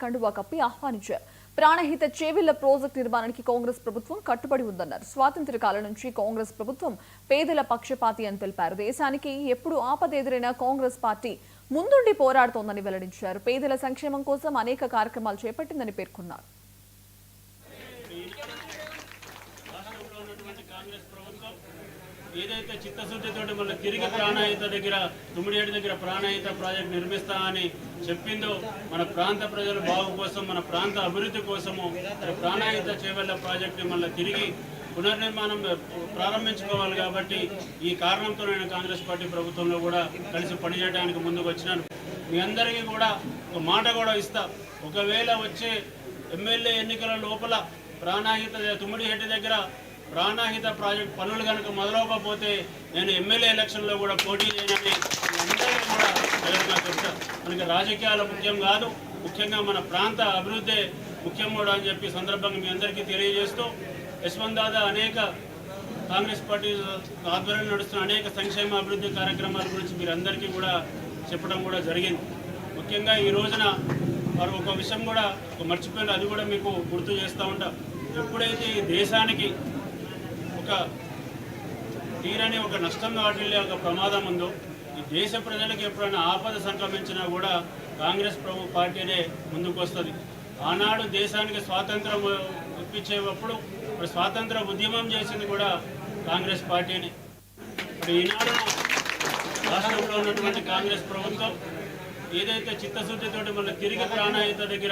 కండువా కప్పి ఆహ్వానించారు. ప్రాణహిత చేవెళ్ల ప్రాజెక్టు నిర్మాణానికి కాంగ్రెస్ ప్రభుత్వం కట్టుబడి ఉందన్నారు. స్వాతంత్ర్య కాలం నుంచి కాంగ్రెస్ ప్రభుత్వం పేదల పక్షపాతి అని తెలిపారు. దేశానికి ఎప్పుడు ఆపద ఎదురైనా కాంగ్రెస్ పార్టీ ముందుండి పోరాడుతోందని వెల్లడించారు. పేదల సంక్షేమం కోసం అనేక కార్యక్రమాలు చేపట్టిందని పేర్కొన్నారు. ఏదైతే చిత్తశుద్ధితో మళ్ళీ తిరిగి ప్రాణహిత దగ్గర తుమ్మిడిహెడ్ దగ్గర ప్రాణహిత ప్రాజెక్ట్ నిర్మిస్తామని చెప్పిందో మన ప్రాంత ప్రజల బాగు కోసం, మన ప్రాంత అభివృద్ధి కోసము ప్రాణహిత చేవెళ్ల ప్రాజెక్టు మళ్ళీ తిరిగి పునర్నిర్మాణం ప్రారంభించుకోవాలి. కాబట్టి ఈ కారణంతో నేను కాంగ్రెస్ పార్టీ ప్రభుత్వంలో కూడా కలిసి పనిచేయడానికి ముందుకు వచ్చినాను. మీ అందరికీ కూడా ఒక మాట కూడా ఇస్తా, ఒకవేళ వచ్చే ఎమ్మెల్యే ఎన్నికల లోపల ప్రాణహిత తుమ్మిడిహెడ్ దగ్గర ప్రాణహిత ప్రాజెక్ట్ పనులు కనుక మొదలవకపోతే నేను ఎమ్మెల్యే ఎలక్షన్లో కూడా పోటీ చేయనని అందరికీ కూడా చెప్తాను. మనకి రాజకీయాలు ముఖ్యం కాదు, ముఖ్యంగా మన ప్రాంత అభివృద్ధి ముఖ్యం కూడా అని చెప్పి సందర్భంగా మీ అందరికీ తెలియజేస్తూ, యశ్వంత్ దాదా అనేక కాంగ్రెస్ పార్టీ ఆధ్వర్యంలో నడుస్తున్న అనేక సంక్షేమ అభివృద్ధి కార్యక్రమాల గురించి మీరందరికీ కూడా చెప్పడం కూడా జరిగింది. ముఖ్యంగా ఈ రోజున వారు ఒక విషయం కూడా మర్చిపోయిన, అది కూడా మీకు గుర్తు చేస్తూ ఉంటాం. ఎప్పుడైతే ఈ దేశానికి ఒక తీరని ఒక నష్టం వాటిల్లే ఒక ప్రమాదం ఉందో, ఈ దేశ ప్రజలకు ఎప్పుడైనా ఆపద సంక్రమించినా కూడా కాంగ్రెస్ పార్టీనే ముందుకు వస్తుంది. ఆనాడు దేశానికి స్వాతంత్రం ఇప్పించేటప్పుడు స్వాతంత్ర ఉద్యమం చేసింది కూడా కాంగ్రెస్ పార్టీనే. ఈనాడు రాష్ట్రంలో ఉన్నటువంటి కాంగ్రెస్ ప్రభుత్వం ఏదైతే చిత్తశుద్ధితో మళ్ళీ తిరిగి ప్రాణహిత దగ్గర